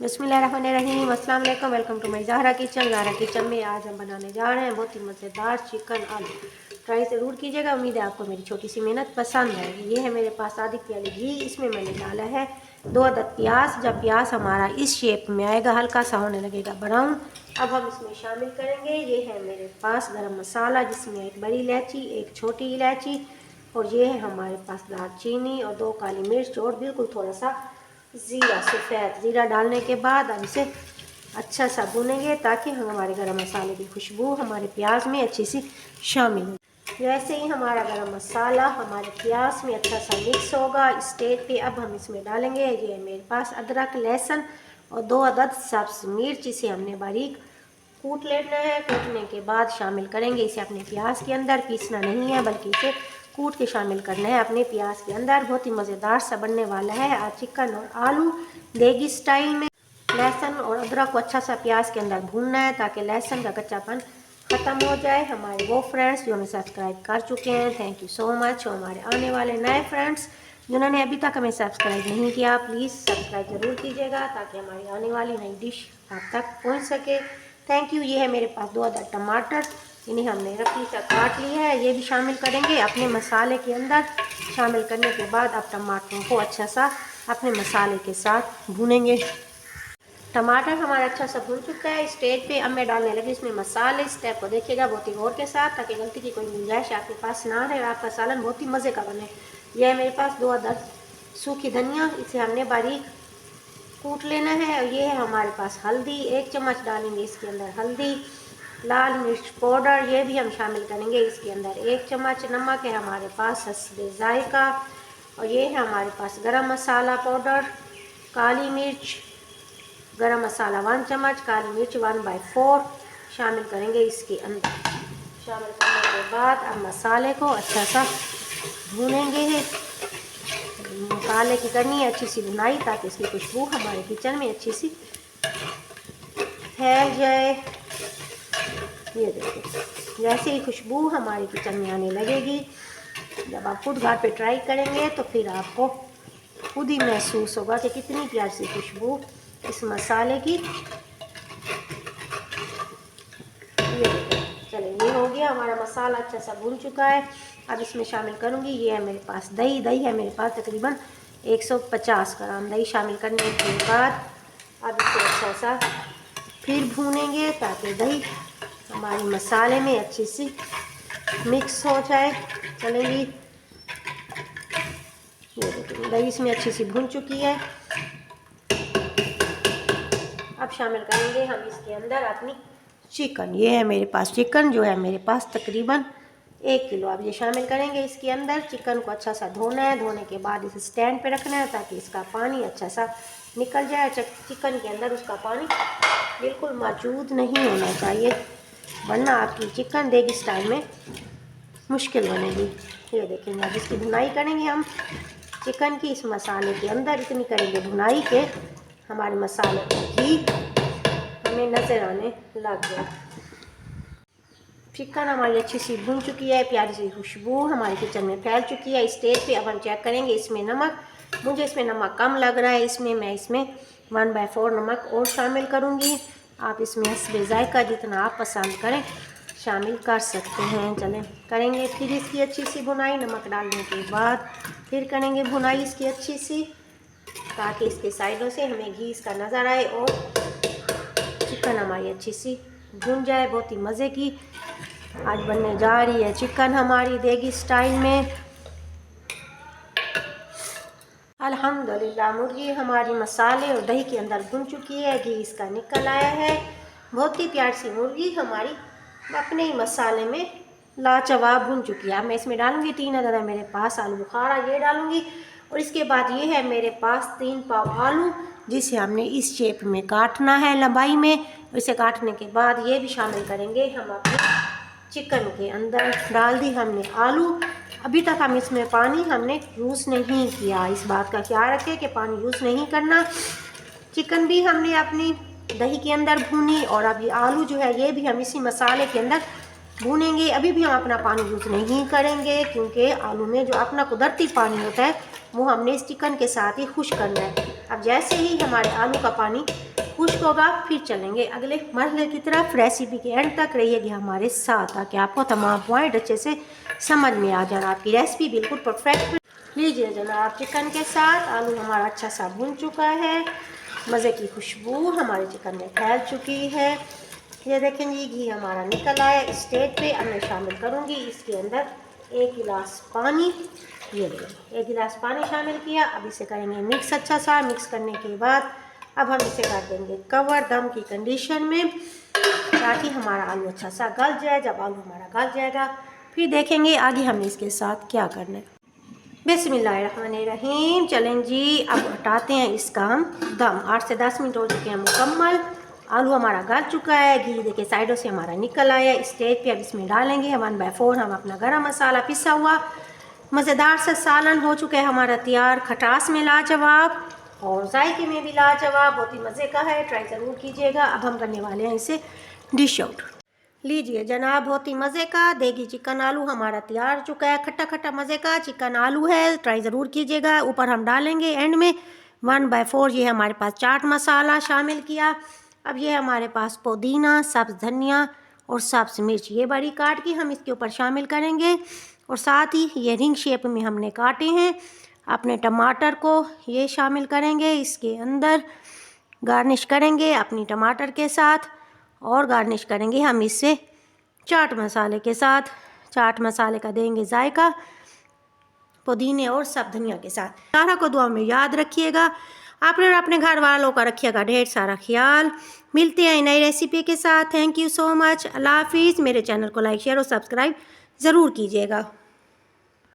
बिस्मिल्लाहिर्रहमानिर्रहीम, अस्सलाम वालेकुम। Welcome to my Zahra kitchen. Zahra kitchen में आज हम बनाने जा रहे हैं बहुत ही मज़ेदार चिकन आलू। ट्राई ज़रूर कीजिएगा। उम्मीद है आपको मेरी छोटी सी मेहनत पसंद आएगी। ये है मेरे पास आधी प्याली घी, इसमें मैंने डाला है 2 अदद प्याज। जब प्याज हमारा इस शेप में आएगा, हल्का सा होने लगेगा ब्राउन, अब हम इसमें शामिल करेंगे। ये है मेरे पास गरम मसाला, जिसमें एक बड़ी इलायची, एक छोटी इलायची, और ये है हमारे पास दालचीनी और 2 काली मिर्च और बिल्कुल थोड़ा सा ज़ीरा, सफ़ेद ज़ीरा डालने के बाद अब इसे अच्छा सा भूनेंगे ताकि हमारे गरम मसाले की खुशबू हमारे प्याज में अच्छी सी शामिल हो। जैसे ही हमारा गरम मसाला हमारे प्याज में अच्छा सा मिक्स होगा, इस स्टेज पे अब हम इसमें डालेंगे, ये मेरे पास अदरक, लहसुन और 2 अदद सब्ज़ मिर्च। इसे हमने बारीक कूट लेना है। कूटने के बाद शामिल करेंगे इसे अपने प्याज के अंदर। पीसना नहीं है बल्कि इसे कूट के शामिल करना है अपने प्याज के अंदर। बहुत ही मज़ेदार सा बनने वाला है आज चिकन और आलू देगी स्टाइल में। लहसुन और अदरक को अच्छा सा प्याज के अंदर भूनना है ताकि लहसुन का कच्चापन ख़त्म हो जाए। हमारे वो फ्रेंड्स जो हमें सब्सक्राइब कर चुके हैं, थैंक यू सो मच। और हमारे आने वाले नए फ्रेंड्स जिन्होंने अभी तक हमें सब्सक्राइब नहीं किया, प्लीज़ सब्सक्राइब ज़रूर कीजिएगा ताकि हमारी आने वाली नई डिश आप तक पहुँच सके। Thank you. ये है मेरे पास 2 अदद टमाटर, इन्हें हमने रफली सा काट लिया है, ये भी शामिल करेंगे अपने मसाले के अंदर। शामिल करने के बाद अब टमाटरों को अच्छा सा अपने मसाले के साथ भूनेंगे। टमाटर हमारा अच्छा सा भून चुका है। स्टेज पे अब मैं डालने लगी इसमें मसाले। स्टेप को देखिएगा बहुत ही गौर के साथ ताकि गलती की कोई गुंजाइश आपके पास ना रहे और आपका सालन बहुत ही मज़े का बने। यह है मेरे पास 2 अदद सूखी धनिया, इसे हमने बारीक कूट लेना है। और ये है हमारे पास हल्दी, 1 चम्मच डालेंगे इसके अंदर हल्दी। लाल मिर्च पाउडर, ये भी हम शामिल करेंगे इसके अंदर 1 चम्मच। नमक है हमारे पास हस्बे जायका। और ये है हमारे पास गरम मसाला पाउडर। काली मिर्च, गरम मसाला 1 चम्मच, काली मिर्च 1/4 शामिल करेंगे इसके अंदर। शामिल करने के बाद अब मसाले को अच्छा सा भूनेंगे। मसाले की करनी है अच्छी सी भुनाई ताकि इसकी खुशबू हमारे किचन में अच्छी सी फैल जाए। ये देखिए, जैसे ही खुशबू हमारे किचन में आने लगेगी, जब आप खुद घर पे ट्राई करेंगे तो फिर आपको खुद ही महसूस होगा कि कितनी प्यारी सी खुशबू इस मसाले की। ये देखिए, चलिए ये हो गया, हमारा मसाला अच्छा सा भून चुका है। अब इसमें शामिल करूँगी, ये है मेरे पास दही। दही है मेरे पास तकरीबन 150 ग्राम। दही शामिल करने के बाद अब इसे अच्छा सा फिर भूनेंगे ताकि दही हमारी मसाले में अच्छी सी मिक्स हो जाए। चलेगी, ये देखिए दही इसमें अच्छी सी भून चुकी है। अब शामिल करेंगे हम इसके अंदर अपनी चिकन। ये है मेरे पास चिकन, जो है मेरे पास तकरीबन 1 किलो। अब ये शामिल करेंगे इसके अंदर। चिकन को अच्छा सा धोना है, धोने के बाद इसे स्टैंड पे रखना है ताकि इसका पानी अच्छा सा निकल जाए। चिकन के अंदर उसका पानी बिल्कुल मौजूद नहीं होना चाहिए, वरना आपकी चिकन देगी स्टाइल में मुश्किल बनेगी। ये देखेंगे, अब इसकी भुनाई करेंगे हम चिकन की इस मसाले के अंदर। इतनी करेंगे भुनाई के हमारे मसाले की हमें नज़र आने लग जाए। चिकन हमारी अच्छी सी भून चुकी है, प्यारी सी खुशबू हमारे किचन में फैल चुकी है। इस स्टेज पे अब हम चेक करेंगे इसमें नमक। मुझे इसमें नमक कम लग रहा है, इसमें मैं 1/4 नमक और शामिल करूँगी। आप इसमें हस्बे जायका जितना आप पसंद करें शामिल कर सकते हैं। चलें करेंगे फिर इसकी अच्छी सी भुनाई। नमक डालने के बाद फिर करेंगे भुनाई इसकी अच्छी सी ताकि इसके साइडों से हमें घी इसका नज़र आए और चिकन हमारी अच्छी सी भुन जाए। बहुत ही मज़े की आज बनने जा रही है चिकन हमारी देगी स्टाइल में। अल्हम्दुलिल्लाह मुर्गी हमारी मसाले और दही के अंदर भुन चुकी है, घी इसका निकल आया है। बहुत ही प्यारी सी मुर्गी हमारी अपने ही मसाले में लाजवाब भुन चुकी है। अब मैं इसमें डालूँगी 3 अदद है मेरे पास आलू बुखारा, ये डालूँगी। और इसके बाद ये है मेरे पास 3 पाव आलू, जिसे हमने इस शेप में काटना है लंबाई में। इसे काटने के बाद ये भी शामिल करेंगे हम अपने चिकन के अंदर। डाल दी हमने आलू। अभी तक हम इसमें पानी हमने यूज़ नहीं किया, इस बात का ख्याल रखें कि पानी यूज़ नहीं करना। चिकन भी हमने अपनी दही के अंदर भूनी और अब ये आलू जो है ये भी हम इसी मसाले के अंदर भूनेंगे। अभी भी हम अपना पानी यूज़ नहीं करेंगे क्योंकि आलू में जो अपना कुदरती पानी होता है वो हमने इस चिकन के साथ ही खुश करना है। अब जैसे ही हमारे आलू का पानी खुश्क होगा फिर चलेंगे अगले मरहले की तरफ। रेसिपी के एंड तक रहिएगा हमारे साथ ताकि आपको तमाम पॉइंट अच्छे से समझ में आ जाए। आपकी रेसिपी बिल्कुल परफेक्ट। लीजिए जनाब, चिकन के साथ आलू हमारा अच्छा सा भून चुका है, मज़े की खुशबू हमारे चिकन में फैल चुकी है। ये देखेंगे घी हमारा निकल आया। इस स्टेज पे अब मैं शामिल करूँगी इसके अंदर 1 गिलास पानी। ये देखिए 1 गिलास पानी शामिल किया। अब इसे करेंगे मिक्स अच्छा सा। मिक्स करने के बाद अब हम इसे कर देंगे कवर दम की कंडीशन में ताकि हमारा आलू अच्छा सा गल जाए। जब आलू हमारा गल जाएगा फिर देखेंगे आगे हमने इसके साथ क्या करना है। बिस्मिल्लाहिर्रहमानिर्रहीम। चलें जी, अब हटाते हैं इसका हम दम। 8 से 10 मिनट हो चुके हैं मुकम्मल। आलू हमारा गल चुका है, घी देखिए साइडों से हमारा निकल आया। इस स्टेज पे अब इसमें डालेंगे 1/4 हम अपना गरम मसाला पिसा हुआ। मज़ेदार सा सालन हो चुका है हमारा तैयार। खटास में लाजवाब और जायके में भी लाजवाब, बहुत ही मज़े का है। ट्राई ज़रूर कीजिएगा। अब हम करने वाले हैं इसे डिश आउट। लीजिए जनाब, बहुत ही मज़े का देगी चिकन आलू हमारा तैयार हो चुका है। खट्टा खट्टा मज़े का चिकन आलू है, ट्राई ज़रूर कीजिएगा। ऊपर हम डालेंगे एंड में 1/4 ये हमारे पास चाट मसाला शामिल किया। अब ये हमारे पास पुदीना, सब्ज़ धनिया और सब्ज़ मिर्च ये बड़ी काट के हम इसके ऊपर शामिल करेंगे। और साथ ही ये रिंग शेप में हमने काटे हैं अपने टमाटर को ये शामिल करेंगे इसके अंदर। गार्निश करेंगे अपनी टमाटर के साथ और गार्निश करेंगे हम इससे चाट मसाले के साथ। चाट मसाले का देंगे जायका पुदीने और सब धनिया के साथ। सारा को दुआ में याद रखिएगा। आप और अपने घर वालों का रखिएगा ढेर सारा ख्याल। मिलते हैं नई रेसिपी के साथ। Thank you so much. अल्लाह हाफिज़। मेरे चैनल को लाइक शेयर और सब्सक्राइब ज़रूर कीजिएगा।